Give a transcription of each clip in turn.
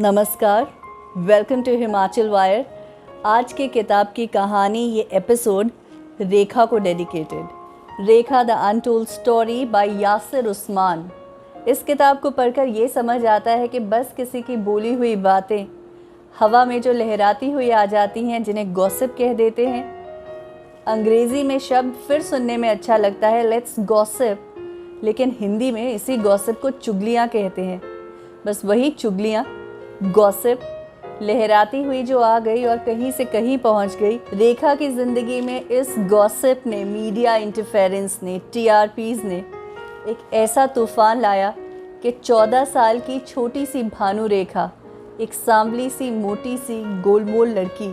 नमस्कार, welcome to Himachal wire. आज की किताब की कहानी, ये एपिसोड रेखा को dedicated. Rekha the untold story by Yasir Usman. इस किताब को पढ़कर ये समझ आता है कि बस किसी की बोली हुई बातें हवा में जो लहराती हुई आ जाती हैं, जिन्हें गॉसिप कह देते हैं। अंग्रेज़ी में शब्द फिर सुनने में अच्छा लगता है, लेट्स गॉसिप, लेकिन हिंदी में इसी गॉसिप को चुगलियाँ कहते हैं। बस वही चुगलियाँ, गॉसिप, लहराती हुई जो आ गई और कहीं से कहीं पहुंच गई। रेखा की ज़िंदगी में इस गॉसिप ने, मीडिया इंटरफेरेंस ने, टीआरपीज़ ने एक ऐसा तूफ़ान लाया कि 14 साल की छोटी सी भानु रेखा, एक सांवली सी मोटी सी गोलमोल लड़की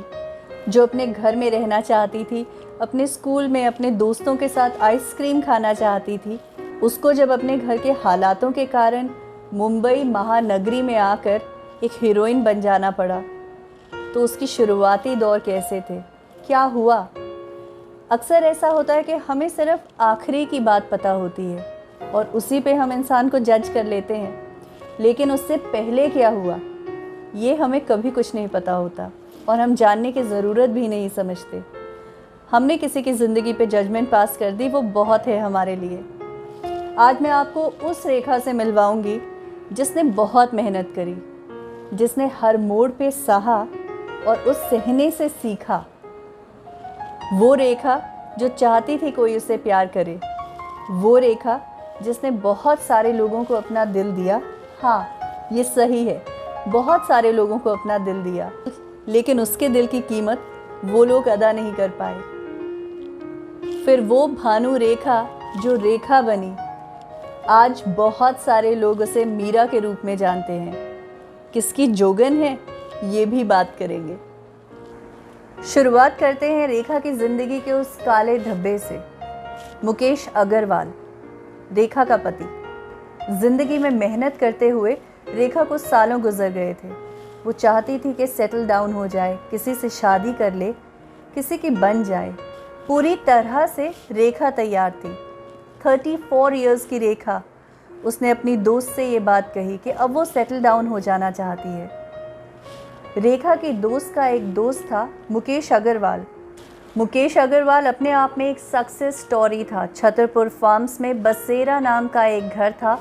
जो अपने घर में रहना चाहती थी, अपने स्कूल में अपने दोस्तों के साथ आइसक्रीम खाना चाहती थी, उसको जब अपने घर के हालातों के कारण मुंबई महानगरी में आकर एक हीरोइन बन जाना पड़ा, तो उसकी शुरुआती दौर कैसे थे, क्या हुआ। अक्सर ऐसा होता है कि हमें सिर्फ आखिरी की बात पता होती है और उसी पे हम इंसान को जज कर लेते हैं, लेकिन उससे पहले क्या हुआ ये हमें कभी कुछ नहीं पता होता और हम जानने की ज़रूरत भी नहीं समझते। हमने किसी की ज़िंदगी पे जजमेंट पास कर दी, वो बहुत है हमारे लिए। आज मैं आपको उस रेखा से मिलवाऊंगी जिसने बहुत मेहनत करी, जिसने हर मोड़ पे सहा और उस सहने से सीखा। वो रेखा जो चाहती थी कोई उसे प्यार करे, वो रेखा जिसने बहुत सारे लोगों को अपना दिल दिया। हाँ, ये सही है, बहुत सारे लोगों को अपना दिल दिया, लेकिन उसके दिल की कीमत वो लोग अदा नहीं कर पाए। फिर वो भानु रेखा जो रेखा बनी, आज बहुत सारे लोग उसे मीरा के रूप में जानते हैं। किसकी जोगन है, ये भी बात करेंगे। शुरुआत करते हैं रेखा की ज़िंदगी के उस काले धब्बे से। मुकेश अग्रवाल, रेखा का पति। ज़िंदगी में मेहनत करते हुए रेखा को सालों गुजर गए थे। वो चाहती थी कि सेटल डाउन हो जाए, किसी से शादी कर ले, किसी की बन जाए। पूरी तरह से रेखा तैयार थी। 34 इयर्स की रेखा, उसने अपनी दोस्त से ये बात कही कि अब वो सेटल डाउन हो जाना चाहती है। रेखा की दोस्त का एक दोस्त था मुकेश अग्रवाल। मुकेश अग्रवाल अपने आप में एक सक्सेस स्टोरी था। छतरपुर फार्म्स में बसेरा नाम का एक घर था,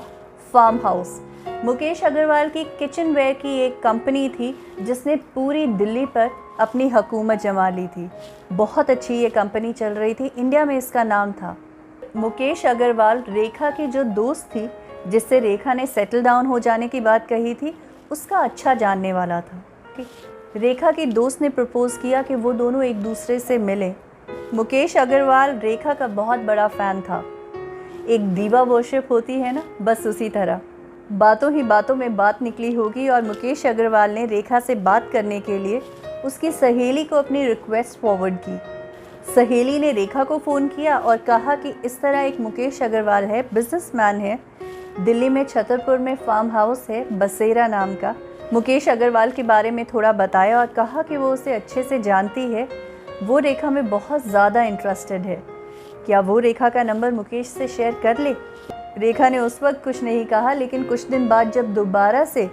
फार्म हाउस। मुकेश अग्रवाल की किचन वेयर की एक कंपनी थी जिसने पूरी दिल्ली पर अपनी हुकूमत जमा ली थी। बहुत अच्छी ये कंपनी चल रही थी, इंडिया में इसका नाम था। मुकेश अग्रवाल रेखा की जो दोस्त थी, जिससे रेखा ने सेटल डाउन हो जाने की बात कही थी, उसका अच्छा जानने वाला था। रेखा की दोस्त ने प्रपोज़ किया कि वो दोनों एक दूसरे से मिलें। मुकेश अग्रवाल रेखा का बहुत बड़ा फ़ैन था। एक दीवा वर्शिप होती है ना, बस उसी तरह। बातों ही बातों में बात निकली होगी और मुकेश अग्रवाल ने रेखा से बात करने के लिए उसकी सहेली को अपनी रिक्वेस्ट फॉरवर्ड की। सहेली ने रेखा को फ़ोन किया और कहा कि इस तरह एक मुकेश अग्रवाल है, बिजनेसमैन है, दिल्ली में छतरपुर में फार्म हाउस है बसेरा नाम का। मुकेश अग्रवाल के बारे में थोड़ा बताया और कहा कि वो उसे अच्छे से जानती है, वो रेखा में बहुत ज़्यादा इंटरेस्टेड है। क्या वो रेखा का नंबर मुकेश से शेयर कर ले? रेखा ने उस वक्त कुछ नहीं कहा, लेकिन कुछ दिन बाद जब दोबारा से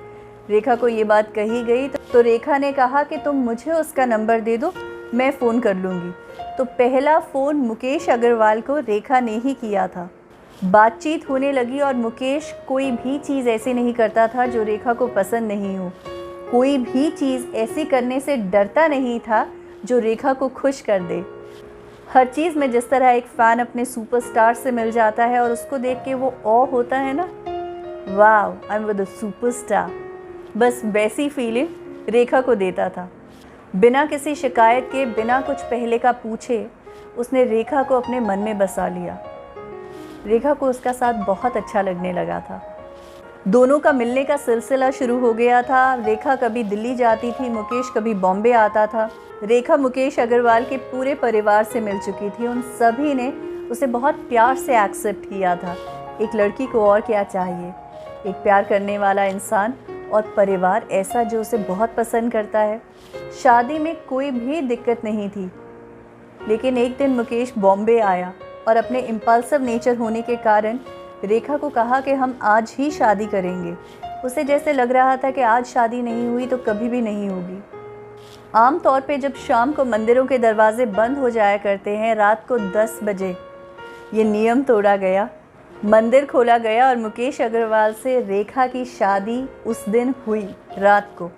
रेखा को ये बात कही गई तो रेखा ने कहा कि तुम मुझे उसका नंबर दे दो, मैं फ़ोन कर लूँगी। तो पहला फ़ोन मुकेश अग्रवाल को रेखा ने ही किया था। बातचीत होने लगी और मुकेश कोई भी चीज़ ऐसी नहीं करता था जो रेखा को पसंद नहीं हो। कोई भी चीज़ ऐसी करने से डरता नहीं था जो रेखा को खुश कर दे। हर चीज़ में जिस तरह एक फ़ैन अपने सुपरस्टार से मिल जाता है और उसको देख के वो ऑ होता है ना, wow I am with a superstar, बस वैसी फीलिंग रेखा को देता था। बिना किसी शिकायत के, बिना कुछ पहले का पूछे, उसने रेखा को अपने मन में बसा लिया। रेखा को उसका साथ बहुत अच्छा लगने लगा था। दोनों का मिलने का सिलसिला शुरू हो गया था। रेखा कभी दिल्ली जाती थी, मुकेश कभी बॉम्बे आता था। रेखा मुकेश अग्रवाल के पूरे परिवार से मिल चुकी थी। उन सभी ने उसे बहुत प्यार से एक्सेप्ट किया था। एक लड़की को और क्या चाहिए, एक प्यार करने वाला इंसान और परिवार ऐसा जो उसे बहुत पसंद करता है। शादी में कोई भी दिक्कत नहीं थी, लेकिन एक दिन मुकेश बॉम्बे आया और अपने इम्पल्सिव नेचर होने के कारण रेखा को कहा कि हम आज ही शादी करेंगे। उसे जैसे लग रहा था कि आज शादी नहीं हुई तो कभी भी नहीं होगी। आम तौर पे जब शाम को मंदिरों के दरवाजे बंद हो जाया करते हैं, रात को 10 बजे ये नियम तोड़ा गया, मंदिर खोला गया और मुकेश अग्रवाल से रेखा की शादी उस दिन हुई रात को।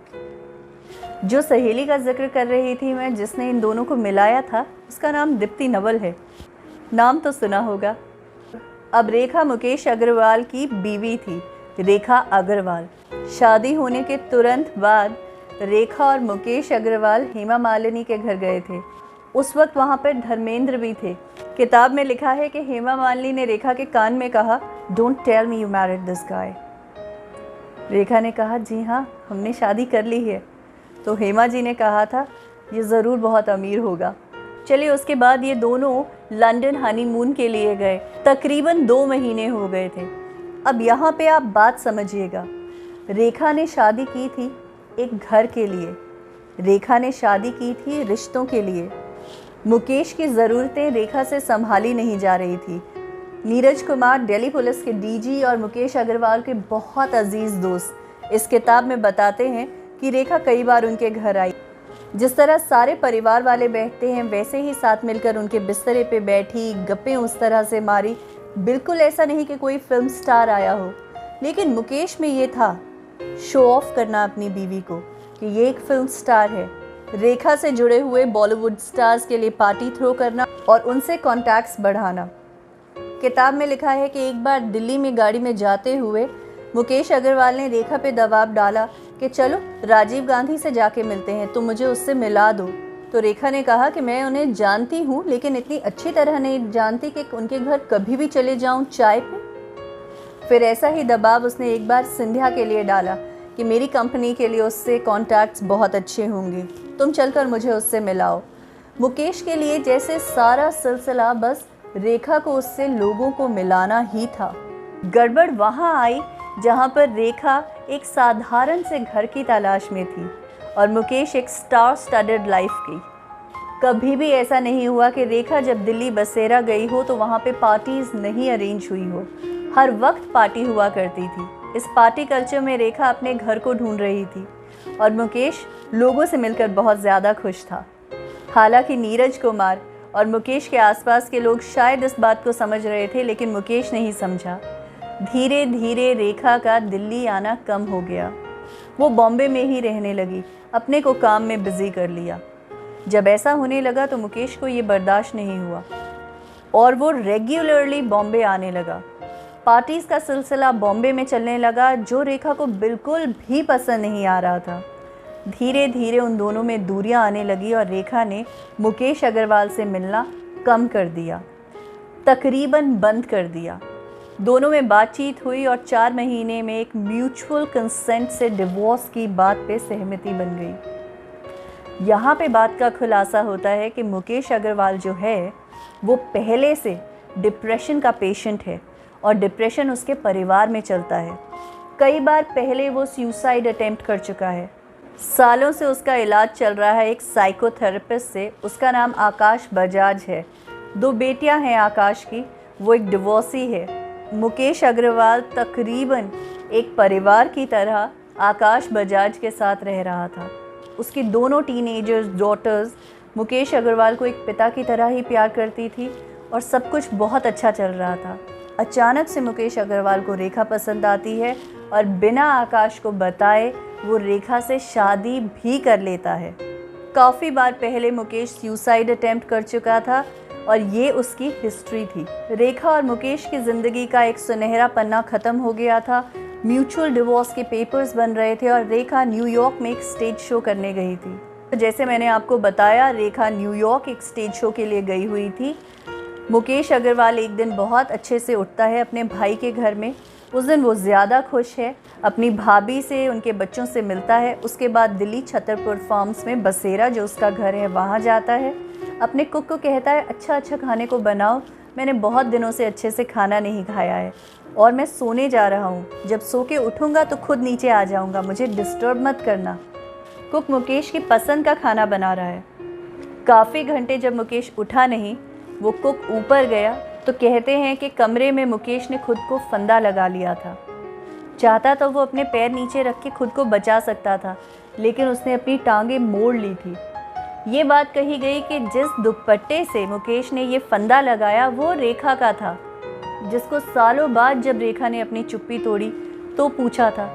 जो सहेली का जिक्र कर रही थी मैं, जिसने इन दोनों को मिलाया था, उसका नाम दीप्ति नवल है। नाम तो सुना होगा। अब रेखा मुकेश अग्रवाल की बीवी थी, रेखा अग्रवाल। शादी होने के तुरंत बाद रेखा और मुकेश अग्रवाल हेमा मालिनी के घर गए थे। उस वक्त वहाँ पर धर्मेंद्र भी थे। किताब में लिखा है कि हेमा मालिनी ने रेखा के कान में कहा, don't tell me you married this guy. Rekha ने कहा, जी हाँ, हमने शादी कर ली है। तो हेमा जी ने कहा था, ये ज़रूर बहुत अमीर होगा। चलिए, उसके बाद ये दोनों लंदन हनीमून के लिए गए। तकरीबन 2 महीने हो गए थे। अब यहाँ पे आप बात समझिएगा। रेखा ने शादी की थी एक घर के लिए, रेखा ने शादी की थी रिश्तों के लिए। मुकेश की ज़रूरतें रेखा से संभाली नहीं जा रही थी। नीरज कुमार दिल्ली पुलिस के डीजी और मुकेश अग्रवाल के बहुत अजीज़ दोस्त इस किताब में बताते हैं कि रेखा कई बार उनके घर आई। जिस तरह सारे परिवार वाले बैठते हैं, वैसे ही साथ मिलकर उनके बिस्तरे पे बैठी, गप्पें उस तरह से मारी। बिल्कुल ऐसा नहीं कि कोई फिल्म स्टार आया हो, लेकिन मुकेश में ये था, शो ऑफ करना अपनी बीवी को कि ये एक फिल्म स्टार है। रेखा से जुड़े हुए बॉलीवुड स्टार्स के लिए पार्टी थ्रो करना और उनसे कॉन्टैक्ट्स बढ़ाना। किताब में लिखा है कि एक बार दिल्ली में गाड़ी में जाते हुए मुकेश अग्रवाल ने रेखा पे दबाव डाला कि चलो राजीव गांधी से जाके मिलते हैं, तुम मुझे उससे मिला दो। तो रेखा ने कहा कि मैं उन्हें जानती हूँ, लेकिन इतनी अच्छी तरह नहीं जानती कि उनके घर कभी भी चले जाऊँ चाय पे। फिर ऐसा ही दबाव उसने एक बार सिंधिया के लिए डाला कि मेरी कंपनी के लिए उससे कॉन्टैक्ट्स बहुत अच्छे होंगे, तुम चलकर मुझे उससे मिलाओ। मुकेश के लिए जैसे सारा सिलसिला बस रेखा को उससे लोगों को मिलाना ही था। गड़बड़ वहाँ आई जहाँ पर रेखा एक साधारण से घर की तलाश में थी और मुकेश एक स्टार स्टडेड लाइफ की। कभी भी ऐसा नहीं हुआ कि रेखा जब दिल्ली बसेरा गई हो तो वहाँ पे पार्टीज़ नहीं अरेंज हुई हो। हर वक्त पार्टी हुआ करती थी। इस पार्टी कल्चर में रेखा अपने घर को ढूंढ रही थी और मुकेश लोगों से मिलकर बहुत ज़्यादा खुश था। हालांकि नीरज कुमार और मुकेश के आसपास के लोग शायद इस बात को समझ रहे थे, लेकिन मुकेश नहीं समझा। धीरे धीरे रेखा का दिल्ली आना कम हो गया। वो बॉम्बे में ही रहने लगी, अपने को काम में बिजी कर लिया। जब ऐसा होने लगा तो मुकेश को ये बर्दाश्त नहीं हुआ और वो रेगुलरली बॉम्बे आने लगा। पार्टीज़ का सिलसिला बॉम्बे में चलने लगा, जो रेखा को बिल्कुल भी पसंद नहीं आ रहा था। धीरे धीरे उन दोनों में दूरियां आने लगी और रेखा ने मुकेश अग्रवाल से मिलना कम कर दिया, तकरीबन बंद कर दिया। दोनों में बातचीत हुई और 4 महीने में एक म्यूचुअल कंसेंट से डिवोर्स की बात पे सहमति बन गई। यहाँ पे बात का खुलासा होता है कि मुकेश अग्रवाल जो है वो पहले से डिप्रेशन का पेशेंट है और डिप्रेशन उसके परिवार में चलता है। कई बार पहले वो सुसाइड अटेम्प्ट कर चुका है। सालों से उसका इलाज चल रहा है एक साइकोथेरेपिस्ट से। उसका नाम आकाश बजाज है। 2 बेटियां हैं आकाश की, वो एक डिवोर्सी है। मुकेश अग्रवाल तकरीबन एक परिवार की तरह आकाश बजाज के साथ रह रहा था। उसकी दोनों टीनेजर्स डॉटर्स मुकेश अग्रवाल को एक पिता की तरह ही प्यार करती थी और सब कुछ बहुत अच्छा चल रहा था। अचानक से मुकेश अग्रवाल को रेखा पसंद आती है और बिना आकाश को बताए वो रेखा से शादी भी कर लेता है। काफ़ी बार पहले मुकेश सुसाइड अटेम्प्ट कर चुका था और ये उसकी हिस्ट्री थी। रेखा और मुकेश की ज़िंदगी का एक सुनहरा पन्ना ख़त्म हो गया था। म्यूचुअल डिवोर्स के पेपर्स बन रहे थे और रेखा न्यूयॉर्क में एक स्टेज शो करने गई थी। जैसे मैंने आपको बताया, रेखा न्यूयॉर्क एक स्टेज शो के लिए गई हुई थी। मुकेश अग्रवाल एक दिन बहुत अच्छे से उठता है अपने भाई के घर में। उस दिन वो ज़्यादा खुश है, अपनी भाभी से, उनके बच्चों से मिलता है। उसके बाद दिल्ली छतरपुर फार्म्स में बसेरा जो उसका घर है वहाँ जाता है। अपने कुक को कहता है, अच्छा खाने को बनाओ, मैंने बहुत दिनों से अच्छे से खाना नहीं खाया है और मैं सोने जा रहा हूँ। जब सो के उठूँगा तो खुद नीचे आ जाऊँगा, मुझे डिस्टर्ब मत करना। कुक मुकेश की पसंद का खाना बना रहा है। काफ़ी घंटे जब मुकेश उठा नहीं, वो कुक ऊपर गया तो कहते हैं कि कमरे में मुकेश ने खुद को फंदा लगा लिया था। चाहता तो वो अपने पैर नीचे रख के खुद को बचा सकता था, लेकिन उसने अपनी टांगें मोड़ ली थी। ये बात कही गई कि जिस दुपट्टे से मुकेश ने ये फंदा लगाया वो रेखा का था, जिसको सालों बाद जब रेखा ने अपनी चुप्पी तोड़ी तो पूछा था,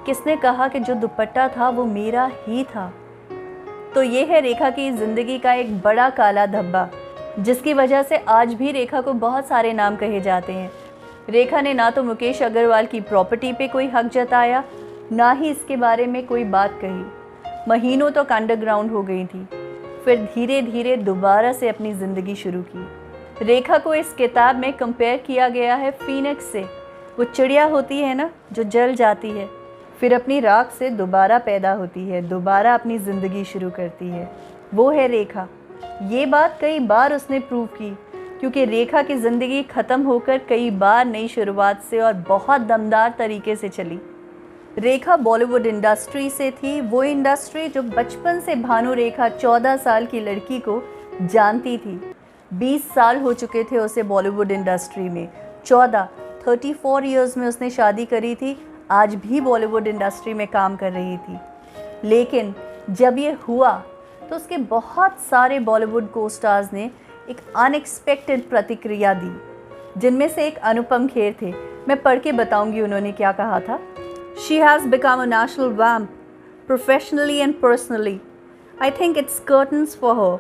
किसने कहा कि जो दुपट्टा था वो मेरा ही था। तो ये है रेखा की ज़िंदगी का एक बड़ा काला धब्बा, जिसकी वजह से आज भी रेखा को बहुत सारे नाम कहे जाते हैं। रेखा ने ना तो मुकेश अग्रवाल की प्रॉपर्टी पे कोई हक जताया, ना ही इसके बारे में कोई बात कही। महीनों तक अंडरग्राउंड हो गई थी, फिर धीरे धीरे दोबारा से अपनी ज़िंदगी शुरू की। रेखा को इस किताब में कंपेयर किया गया है फीनिक्स से। वो चिड़िया होती है ना, जो जल जाती है, फिर अपनी राख से दोबारा पैदा होती है, दोबारा अपनी ज़िंदगी शुरू करती है। वो है रेखा। ये बात कई बार उसने प्रूव की, क्योंकि रेखा की ज़िंदगी ख़त्म होकर कई बार नई शुरुआत से और बहुत दमदार तरीके से चली। रेखा बॉलीवुड इंडस्ट्री से थी, वो इंडस्ट्री जो बचपन से भानु रेखा 14 साल की लड़की को जानती थी। 20 साल हो चुके थे उसे बॉलीवुड इंडस्ट्री में। 34 ईयर्स में उसने शादी करी थी, आज भी बॉलीवुड इंडस्ट्री में काम कर रही थी। लेकिन जब ये हुआ तो उसके बहुत सारे बॉलीवुड को स्टार्स ने एक अनएक्सपेक्टेड प्रतिक्रिया दी, जिनमें से एक अनुपम खेर थे। मैं पढ़ के बताऊंगी उन्होंने क्या कहा था। She has become a national vamp, professionally and personally. I think it's curtains for her.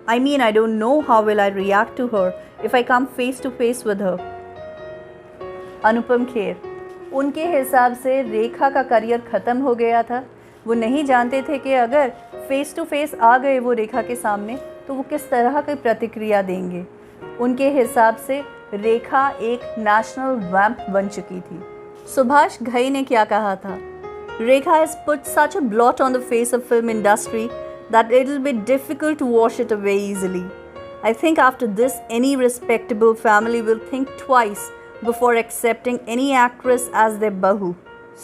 I mean, I don't know how will I react to her if I come face to face with her. Anupam Kher, उनके हिसाब से रेखा का career ख़त्म हो गया था। वो नहीं जानते थे कि अगर फेस टू फेस आ गए वो रेखा के सामने तो वो किस तरह की प्रतिक्रिया देंगे। उनके हिसाब से रेखा एक नेशनल वैम्प बन चुकी थी। सुभाष घई ने क्या कहा था? रेखा has put such a blot on the face of film industry that it'll be difficult to wash it away easily. I think after this any respectable family will think twice before accepting any actress as their bahu.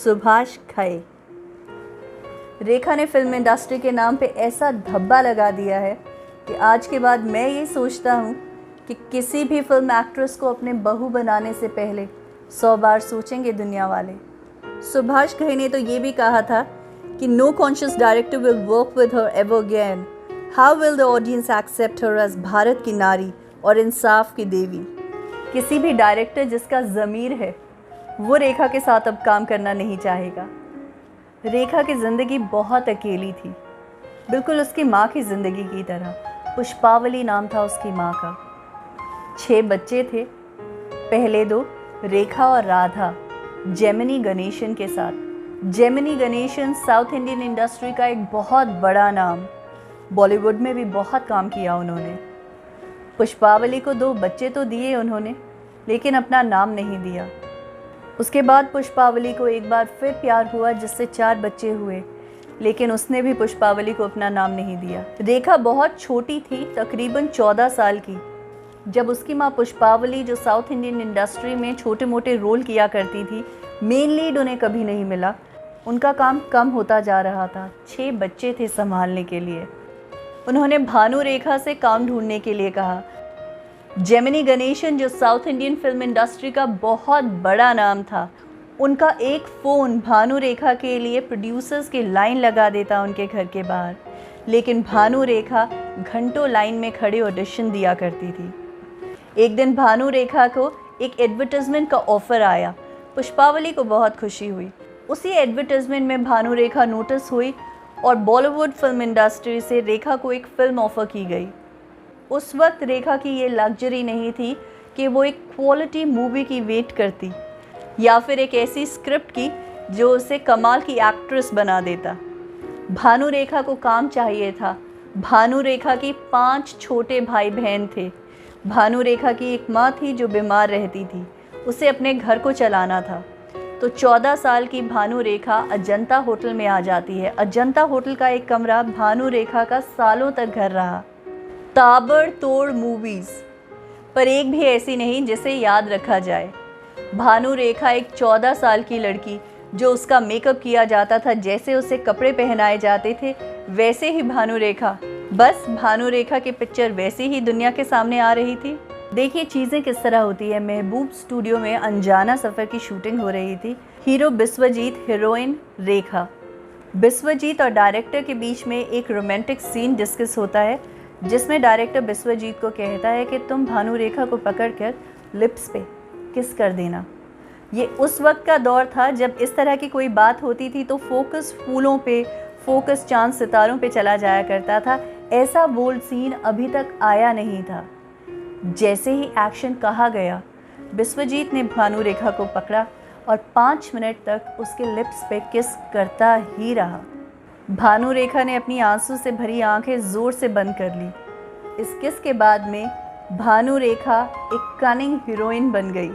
Subhash Ghai. रेखा ने film industry के नाम पे ऐसा धब्बा लगा दिया है कि आज के बाद मैं ये सोचता हूँ कि किसी भी फिल्म एक्ट्रेस को अपने बहू बनाने से पहले 100 बार सोचेंगे दुनिया वाले। सुभाष घई ने तो ये भी कहा था कि no conscious director will work with her ever again. How will the audience accept her as Bharat की नारी और इंसाफ की देवी। किसी भी डायरेक्टर जिसका ज़मीर है वो रेखा के साथ अब काम करना नहीं चाहेगा। रेखा की ज़िंदगी बहुत अकेली थी, बिल्कुल उसकी माँ की ज़िंदगी की तरह। पुष्पावली नाम था उसकी माँ का। 6 बच्चे थे, पहले 2 रेखा और राधा जेमिनी गणेशन के साथ। Gemini Ganesan south Indian industry का एक बहुत बड़ा नाम, बॉलीवुड में भी बहुत काम किया उन्होंने। पुष्पावली को 2 बच्चे तो दिए उन्होंने, लेकिन अपना नाम नहीं दिया। उसके बाद पुष्पावली को एक बार फिर प्यार हुआ, जिससे 4 बच्चे हुए, लेकिन उसने भी पुष्पावली को अपना नाम नहीं दिया। रेखा बहुत छोटी थी, तकरीबन 14 साल की, जब उसकी माँ पुष्पावली, जो साउथ इंडियन इंडस्ट्री में छोटे मोटे रोल किया करती थी, मेन लीड उन्हें कभी नहीं मिला। उनका काम कम होता जा रहा था। 6 बच्चे थे संभालने के लिए। उन्होंने भानु रेखा से काम ढूंढने के लिए कहा। जेमिनी गणेशन, जो साउथ इंडियन फिल्म इंडस्ट्री का बहुत बड़ा नाम था, उनका एक फ़ोन भानु रेखा के लिए प्रोड्यूसर्स की लाइन लगा देता उनके घर के बाहर, लेकिन भानु रेखा घंटों लाइन में खड़े ऑडिशन दिया करती थी। एक दिन भानु रेखा को एक एडवर्टाइजमेंट का ऑफ़र आया। पुष्पावली को बहुत खुशी हुई। उसी एडवर्टाइजमेंट में भानु रेखा नोटिस हुई और बॉलीवुड फिल्म इंडस्ट्री से रेखा को एक फ़िल्म ऑफ़र की गई। उस वक्त रेखा की ये लग्जरी नहीं थी कि वो एक क्वालिटी मूवी की वेट करती या फिर एक ऐसी स्क्रिप्ट की जो उसे कमाल की एक्ट्रेस बना देता। भानु रेखा को काम चाहिए था। भानु रेखा की 5 छोटे भाई बहन थे। भानु रेखा की एक माँ थी जो बीमार रहती थी, उसे अपने घर को चलाना था। तो 14 साल की भानु रेखा अजंता होटल में आ जाती है। अजंता होटल का एक कमरा भानु रेखा का सालों तक घर रहा। ताबड़तोड़ मूवीज़, पर एक भी ऐसी नहीं जिसे याद रखा जाए। भानु रेखा एक 14 साल की लड़की, जो उसका मेकअप किया जाता था, जैसे उसे कपड़े पहनाए जाते थे वैसे ही भानु रेखा, बस भानु रेखा की पिक्चर वैसे ही दुनिया के सामने आ रही थी। देखिए चीज़ें किस तरह होती है। महबूब स्टूडियो में अनजाना सफ़र की शूटिंग हो रही थी। हीरो बिस्वजीत, हीरोइन रेखा। बिस्वजीत और डायरेक्टर के बीच में एक रोमांटिक सीन डिस्कस होता है, जिसमें डायरेक्टर बिस्वजीत को कहता है कि तुम भानु रेखा को पकड़कर लिप्स पे किस कर देना। ये उस वक्त का दौर था जब इस तरह की कोई बात होती थी तो फोकस फूलों पे, फोकस चांद सितारों पे चला जाया करता था। ऐसा बोल्ड सीन अभी तक आया नहीं था। जैसे ही एक्शन कहा गया, बिस्वजीत ने भानु रेखा को पकड़ा और 5 मिनट तक उसके लिप्स पे किस करता ही रहा। भानु रेखा ने अपनी आंसू से भरी आंखें जोर से बंद कर ली। इस किस के बाद में भानु रेखा एक कनिंग हीरोइन बन गई।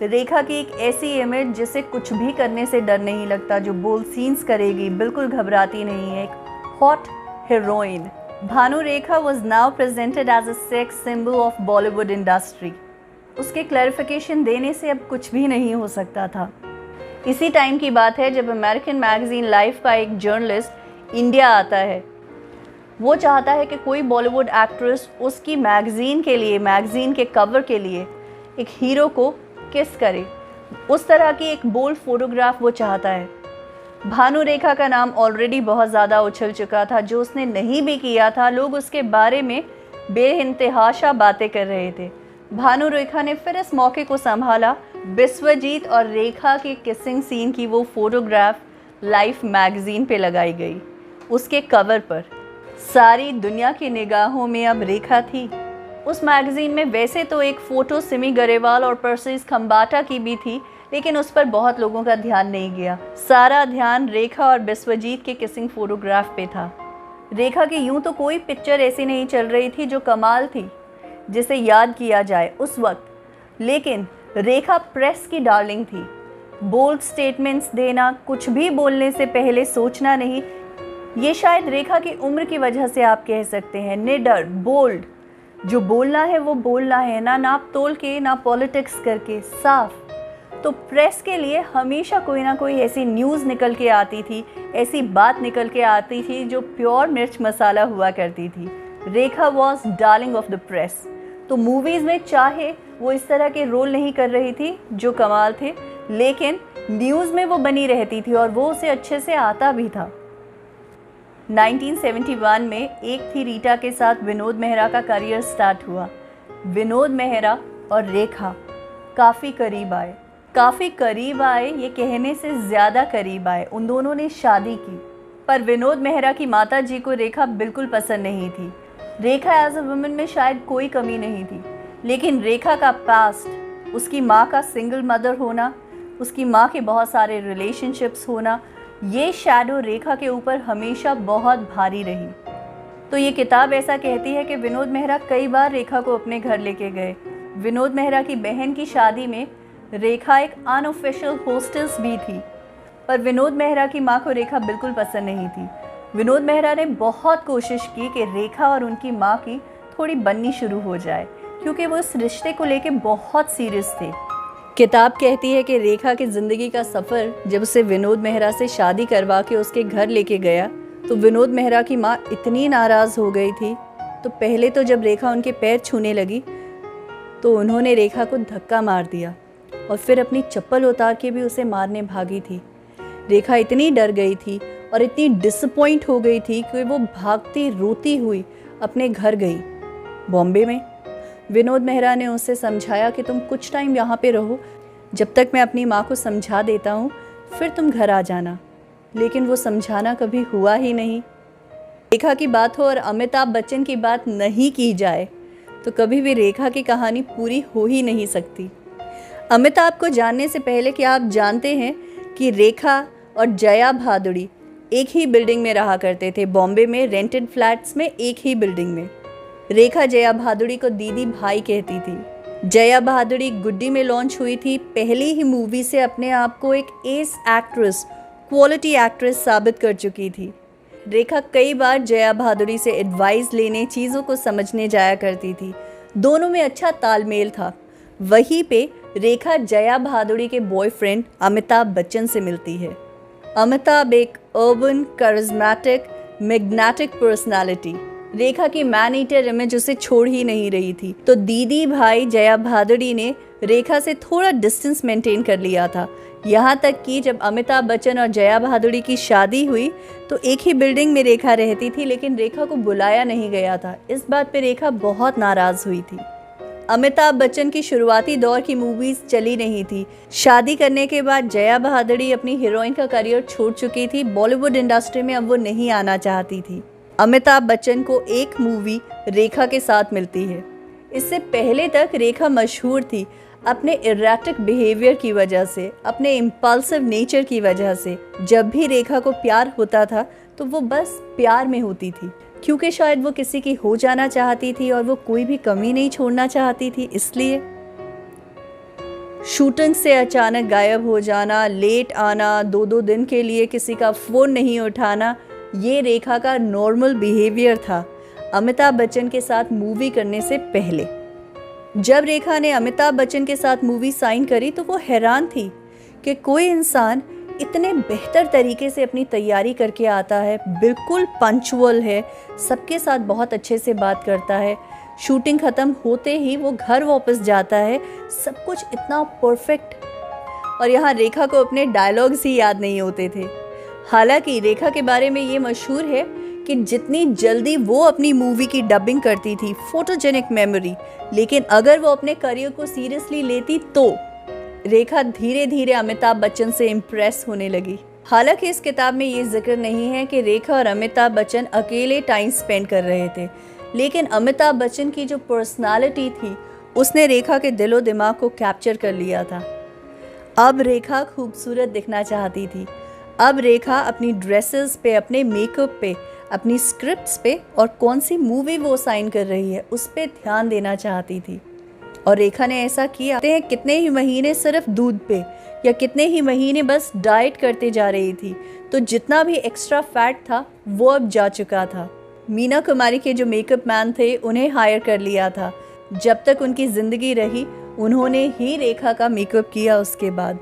रेखा की एक ऐसी इमेज जिसे कुछ भी करने से डर नहीं लगता, जो बोल्ड सीन्स करेगी, बिल्कुल घबराती नहीं है, एक hot heroine. Bhanu Rekha was now presented as a sex symbol of Bollywood industry. उसके क्लैरिफिकेशन देने से अब कुछ भी नहीं हो सकता था। इसी टाइम की बात है जब अमेरिकन मैगजीन लाइफ का एक जर्नलिस्ट इंडिया आता है। वो चाहता है कि कोई बॉलीवुड एक्ट्रेस उसकी मैगजीन के लिए, मैगजीन के कवर के लिए एक हीरो को किस करे। उस तरह की एक बोल्ड फोटोग्राफ वो चाहता है। भानु रेखा का नाम ऑलरेडी बहुत ज़्यादा उछल चुका था। जो उसने नहीं भी किया था, लोग उसके बारे में बेइंतहाशा बातें कर रहे थे। भानु रेखा ने फिर इस मौके को संभाला। बिस्वजीत और रेखा के किसिंग सीन की वो फोटोग्राफ लाइफ मैगजीन पे लगाई गई। उसके कवर पर सारी दुनिया की निगाहों में अब रेखा थी। उस मैगजीन में वैसे तो एक फ़ोटो सिमी गरेवाल और परसीज खम्बाटा की भी थी, लेकिन उस पर बहुत लोगों का ध्यान नहीं गया। सारा ध्यान रेखा और बिस्वजीत के किसिंग फोटोग्राफ पे था। रेखा की यूं तो कोई पिक्चर ऐसी नहीं चल रही थी जो कमाल थी, जिसे याद किया जाए उस वक्त, लेकिन रेखा प्रेस की डार्लिंग थी। बोल्ड स्टेटमेंट्स देना, कुछ भी बोलने से पहले सोचना नहीं, ये शायद रेखा की उम्र की वजह से आप कह सकते हैं। निडर, बोल्ड, जो बोलना है वो बोलना है, ना नाप तोल के, ना पॉलिटिक्स करके, साफ। तो प्रेस के लिए हमेशा कोई ना कोई ऐसी न्यूज़ निकल के आती थी, ऐसी बात निकल के आती थी जो प्योर मिर्च मसाला हुआ करती थी। Rekha was darling of the press. तो मूवीज़ में चाहे वो इस तरह के रोल नहीं कर रही थी जो कमाल थे, लेकिन न्यूज़ में वो बनी रहती थी और वो उसे अच्छे से आता भी था। 1971 में एक थी रीटा के साथ विनोद मेहरा का करियर स्टार्ट हुआ। विनोद मेहरा और रेखा काफ़ी करीब आए, ये कहने से ज़्यादा करीब आए। उन दोनों ने शादी की, पर विनोद मेहरा की माता जी को रेखा बिल्कुल पसंद नहीं थी। रेखा एज अ वुमन में शायद कोई कमी नहीं थी, लेकिन रेखा का पास्ट, उसकी माँ का सिंगल मदर होना, उसकी माँ के बहुत सारे रिलेशनशिप्स होना, ये शैडो रेखा के ऊपर हमेशा बहुत भारी रही। तो ये किताब ऐसा कहती है कि विनोद मेहरा कई बार रेखा को अपने घर लेके गए। विनोद मेहरा की बहन की शादी में रेखा एक अनऑफिशियल होस्टेस भी थी, पर विनोद मेहरा की माँ को रेखा बिल्कुल पसंद नहीं थी। विनोद मेहरा ने बहुत कोशिश की कि रेखा और उनकी माँ की थोड़ी बननी शुरू हो जाए, क्योंकि वो इस रिश्ते को लेके बहुत सीरियस थे। किताब कहती है कि रेखा की ज़िंदगी का सफ़र जब उसे विनोद मेहरा से शादी करवा के उसके घर लेके गया, तो विनोद मेहरा की माँ इतनी नाराज़ हो गई थी। तो पहले तो जब रेखा उनके पैर छूने लगी तो उन्होंने रेखा को धक्का मार दिया और फिर अपनी चप्पल उतार के भी उसे मारने भागी थी। रेखा इतनी डर गई थी और इतनी डिसअपॉइंट हो गई थी कि वो भागती रोती हुई अपने घर गई। बॉम्बे में विनोद मेहरा ने उसे समझाया कि तुम कुछ टाइम यहाँ पे रहो, जब तक मैं अपनी माँ को समझा देता हूँ, फिर तुम घर आ जाना। लेकिन वो समझाना कभी हुआ ही नहीं। रेखा की बात हो और अमिताभ बच्चन की बात नहीं की जाए तो कभी भी रेखा की कहानी पूरी हो ही नहीं सकती। अमिताभ को जानने से पहले क्या आप जानते हैं कि रेखा और जया भादुड़ी एक ही बिल्डिंग में रहा करते थे, बॉम्बे में रेंटेड फ्लैट्स में एक ही बिल्डिंग में। रेखा जया भादुड़ी को दीदी भाई कहती थी। जया भादुड़ी गुड्डी में लॉन्च हुई थी। पहली ही मूवी से अपने आप को एक एस एक्ट्रेस, क्वालिटी एक्ट्रेस साबित कर चुकी थी। रेखा कई बार जया भादुड़ी से एडवाइस लेने, चीज़ों को समझने जाया करती थी। दोनों में अच्छा तालमेल था। वहीं पे रेखा जया भादुड़ी के बॉयफ्रेंड अमिताभ बच्चन से मिलती है। अमिताभ एक अर्बन, करिज्मेटिक, मैग्नेटिक पर्सनालिटी। रेखा की मैन ईटर इमेज उसे छोड़ ही नहीं रही थी। तो दीदी भाई जया भादुड़ी ने रेखा से थोड़ा डिस्टेंस मेंटेन कर लिया था, यहाँ तक कि जब अमिताभ बच्चन और जया भादुड़ी की शादी हुई तो एक ही बिल्डिंग में रेखा रहती थी, लेकिन रेखा को बुलाया नहीं गया था। इस बात पे रेखा बहुत नाराज़ हुई थी। अमिताभ बच्चन की शुरुआती दौर की मूवीज़ चली नहीं थी। शादी करने के बाद जया भादुड़ी अपनी हीरोइन का करियर छोड़ चुकी थी। बॉलीवुड इंडस्ट्री में अब वो नहीं आना चाहती थी। अमिताभ बच्चन को एक मूवी रेखा के साथ मिलती है। इससे पहले तक रेखा मशहूर थी अपने इरेक्टिक बिहेवियर की वजह से, अपने इम्पल्सिव नेचर की वजह से। जब भी रेखा को प्यार होता था तो वो बस प्यार में होती थी, क्योंकि शायद वो किसी की हो जाना चाहती थी और वो कोई भी कमी नहीं छोड़ना चाहती थी। इसलिए शूटिंग से अचानक गायब हो जाना, लेट आना, 2-2 दिन के लिए किसी का फ़ोन नहीं उठाना, ये रेखा का नॉर्मल बिहेवियर था अमिताभ बच्चन के साथ मूवी करने से पहले। जब रेखा ने अमिताभ बच्चन के साथ मूवी साइन करी तो वो हैरान थी कि कोई इंसान इतने बेहतर तरीके से अपनी तैयारी करके आता है, बिल्कुल पंक्चुअल है, सबके साथ बहुत अच्छे से बात करता है। शूटिंग ख़त्म होते ही वो घर वापस जाता है, सब कुछ इतना परफेक्ट। और यहाँ रेखा को अपने डायलॉग्स ही याद नहीं होते थे। हालांकि रेखा के बारे में ये मशहूर है कि जितनी जल्दी वो अपनी मूवी की डबिंग करती थी, फोटोजेनिक मेमोरी, लेकिन अगर वो अपने करियर को सीरियसली लेती तो रेखा धीरे धीरे अमिताभ बच्चन से इम्प्रेस होने लगी। हालांकि इस किताब में ये जिक्र नहीं है कि रेखा और अमिताभ बच्चन अकेले टाइम स्पेंड कर रहे थे, लेकिन अमिताभ बच्चन की जो पर्सनालिटी थी उसने रेखा के दिलो दिमाग को कैप्चर कर लिया था। अब रेखा खूबसूरत दिखना चाहती थी। अब रेखा अपनी ड्रेसेस पे, अपने मेकअप पे, अपनी स्क्रिप्ट्स पे और कौन सी मूवी वो साइन कर रही है उस पे ध्यान देना चाहती थी। और रेखा ने ऐसा किया। कितने ही महीने सिर्फ दूध पे या कितने ही महीने बस डाइट करते जा रही थी, तो जितना भी एक्स्ट्रा फैट था वो अब जा चुका था। मीना कुमारी के जो मेकअप मैन थे उन्हें हायर कर लिया था। जब तक उनकी ज़िंदगी रही उन्होंने ही रेखा का मेकअप किया। उसके बाद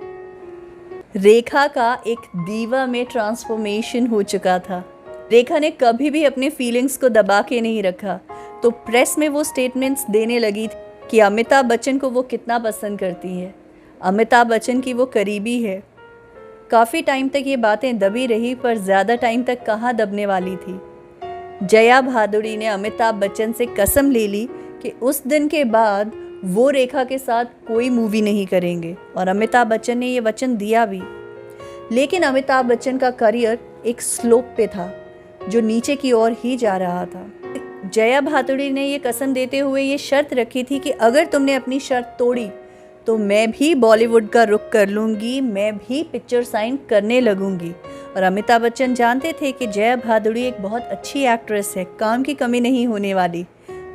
रेखा का एक दीवा में ट्रांसफॉर्मेशन हो चुका था। रेखा ने कभी भी अपने फीलिंग्स को दबा के नहीं रखा, तो प्रेस में वो स्टेटमेंट्स देने लगी कि अमिताभ बच्चन को वो कितना पसंद करती है, अमिताभ बच्चन की वो करीबी है। काफ़ी टाइम तक ये बातें दबी रही, पर ज़्यादा टाइम तक कहाँ दबने वाली थी। जया भादुड़ी ने अमिताभ बच्चन से कसम ले ली कि उस दिन के बाद वो रेखा के साथ कोई मूवी नहीं करेंगे, और अमिताभ बच्चन ने ये वचन दिया भी। लेकिन अमिताभ बच्चन का करियर एक स्लोप पे था जो नीचे की ओर ही जा रहा था। जया भादुड़ी ने ये कसम देते हुए ये शर्त रखी थी कि अगर तुमने अपनी शर्त तोड़ी तो मैं भी बॉलीवुड का रुख कर लूँगी, मैं भी पिक्चर साइन करने लगूंगी। और अमिताभ बच्चन जानते थे कि जया भादुड़ी एक बहुत अच्छी एक्ट्रेस है, काम की कमी नहीं होने वाली।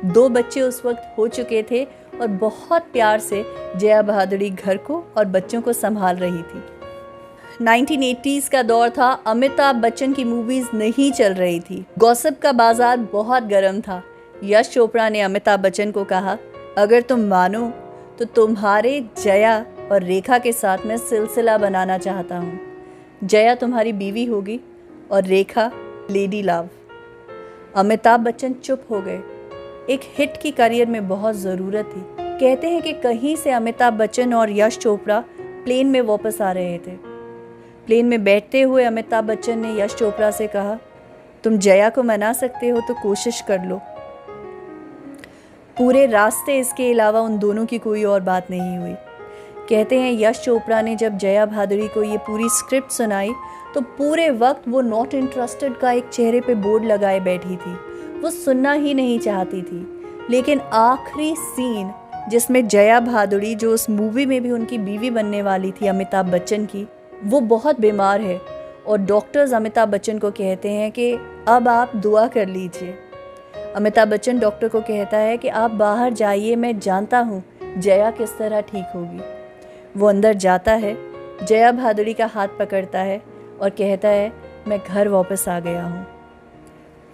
2 बच्चे उस वक्त हो चुके थे और बहुत प्यार से जया भादुड़ी घर को और बच्चों को संभाल रही थी। 1980s का दौर था, अमिताभ बच्चन की मूवीज़ नहीं चल रही थी, गॉसिप का बाजार बहुत गर्म था। यश चोपड़ा ने अमिताभ बच्चन को कहा, अगर तुम मानो तो तुम्हारे जया और रेखा के साथ मैं सिलसिला बनाना चाहता हूँ। जया तुम्हारी बीवी होगी और रेखा लेडी लव। अमिताभ बच्चन चुप हो गए। एक हिट की करियर में बहुत ज़रूरत थी। कहते हैं कि कहीं से अमिताभ बच्चन और यश चोपड़ा प्लेन में वापस आ रहे थे। प्लेन में बैठते हुए अमिताभ बच्चन ने यश चोपड़ा से कहा, तुम जया को मना सकते हो तो कोशिश कर लो। पूरे रास्ते इसके अलावा उन दोनों की कोई और बात नहीं हुई। कहते हैं यश चोपड़ा ने जब जया भादुड़ी को ये पूरी स्क्रिप्ट सुनाई तो पूरे वक्त वो नॉट इंटरेस्टेड का एक चेहरे पे बोर्ड लगाए बैठी थी। वो सुनना ही नहीं चाहती थी। लेकिन आखिरी सीन जिसमें जया भादुड़ी, जो उस मूवी में भी उनकी बीवी बनने वाली थी अमिताभ बच्चन की, वो बहुत बीमार है और डॉक्टर्स अमिताभ बच्चन को कहते हैं कि अब आप दुआ कर लीजिए। अमिताभ बच्चन डॉक्टर को कहता है कि आप बाहर जाइए, मैं जानता हूँ जया किस तरह ठीक होगी। वो अंदर जाता है, जया भादुड़ी का हाथ पकड़ता है और कहता है, मैं घर वापस आ गया हूँ।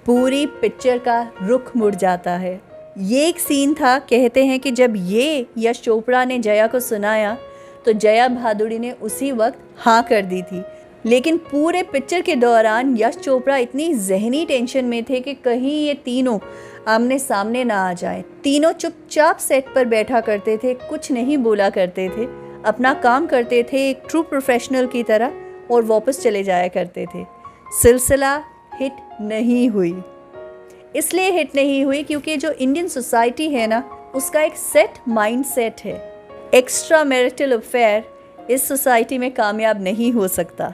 पूरी पिक्चर का रुख मुड़ जाता है। ये एक सीन था, कहते हैं कि जब ये यश चोपड़ा ने जया को सुनाया तो जया भादुड़ी ने उसी वक्त हाँ कर दी थी। लेकिन पूरे पिक्चर के दौरान यश चोपड़ा इतनी जहनी टेंशन में थे कि कहीं ये तीनों आमने सामने ना आ जाए। तीनों चुपचाप सेट पर बैठा करते थे, कुछ नहीं बोला करते थे। अपना काम करते थे एक ट्रू प्रोफेशनल की तरह और वापस चले जाया करते थे। सिलसिला हिट नहीं हुई। इसलिए हिट नहीं हुई क्योंकि जो इंडियन सोसाइटी है ना, उसका एक सेट माइंड सेट है। एक्स्ट्रा मैरिटल अफेयर इस सोसाइटी में कामयाब नहीं हो सकता।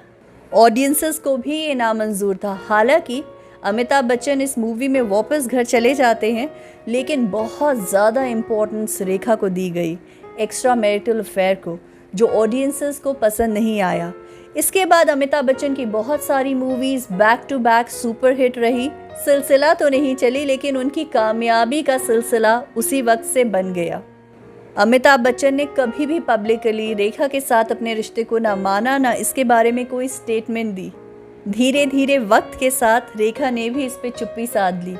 ऑडियंसेस को भी ये नामंजूर था। हालांकि अमिताभ बच्चन इस मूवी में वापस घर चले जाते हैं, लेकिन बहुत ज़्यादा इम्पोर्टेंस रेखा को दी गई, एक्स्ट्रा मैरिटल अफेयर को, जो ऑडियंसेस को पसंद नहीं आया। इसके बाद अमिताभ बच्चन की बहुत सारी movies back to back super hit रही। सिलसिला तो नहीं चली, लेकिन उनकी कामयाबी का सिलसिला उसी वक्त से बन गया। अमिताभ बच्चन ने कभी भी पब्लिकली रेखा के साथ अपने रिश्ते को ना माना, ना इसके बारे में कोई स्टेटमेंट दी। धीरे धीरे वक्त के साथ रेखा ने भी इस पे चुप्पी साध ली।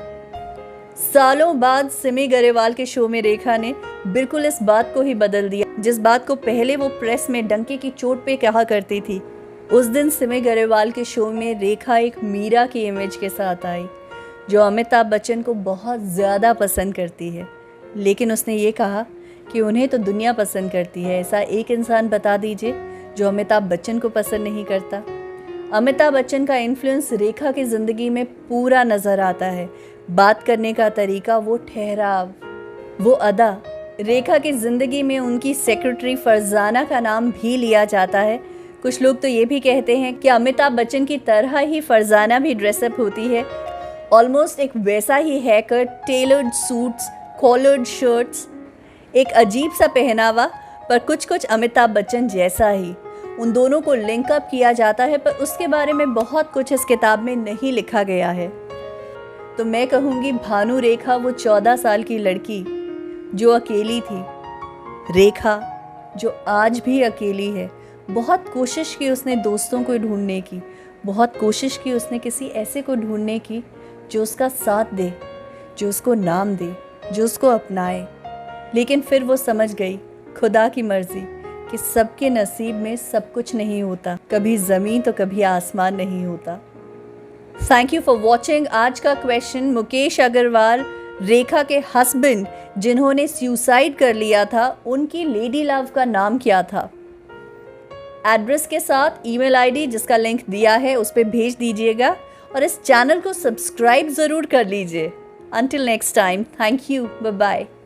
सालों बाद सिमी गरेवाल के शो में रेखा ने बिल्कुल इस बात को ही बदल दिया, जिस बात को पहले वो प्रेस में डंके की चोट पे कहा करती थी। उस दिन सिमी गरेवाल के शो में रेखा एक मीरा की इमेज के साथ आई, जो अमिताभ बच्चन को बहुत ज़्यादा पसंद करती है। लेकिन उसने ये कहा कि उन्हें तो दुनिया पसंद करती है, ऐसा एक इंसान बता दीजिए जो अमिताभ बच्चन को पसंद नहीं करता। अमिताभ बच्चन का इन्फ्लुएंस रेखा की ज़िंदगी में पूरा नज़र आता है। बात करने का तरीका, वो ठहराव, वो अदा। रेखा की ज़िंदगी में उनकी सेक्रेटरी फरजाना का नाम भी लिया जाता है। कुछ लोग तो ये भी कहते हैं कि अमिताभ बच्चन की तरह ही फरजाना भी ड्रेसअप होती है। ऑलमोस्ट एक वैसा ही haircut, tailored suits, collared shirts, एक अजीब सा पहनावा, पर कुछ कुछ अमिताभ बच्चन जैसा ही। उन दोनों को लिंक अप किया जाता है, पर उसके बारे में बहुत कुछ इस किताब में नहीं लिखा गया है। तो मैं कहूँगी भानु रेखा वो 14 साल की लड़की जो अकेली थी, रेखा जो आज भी अकेली है। बहुत कोशिश की उसने दोस्तों को ढूंढने की, बहुत कोशिश की उसने किसी ऐसे को ढूंढने की जो उसका साथ दे, जो उसको नाम दे, जो उसको अपनाए। लेकिन फिर वो समझ गई, खुदा की मर्जी, कि सबके नसीब में सब कुछ नहीं होता, कभी ज़मीन तो कभी आसमान नहीं होता। Thank you for watching. आज का क्वेश्चन, मुकेश अग्रवाल रेखा के हस्बैंड जिन्होंने सुसाइड कर लिया था, उनकी लेडी लव का नाम क्या था? एड्रेस के साथ ईमेल आईडी जिसका लिंक दिया है उस पर भेज दीजिएगा, और इस चैनल को सब्सक्राइब ज़रूर कर लीजिए। Until next time, thank you. Bye-bye.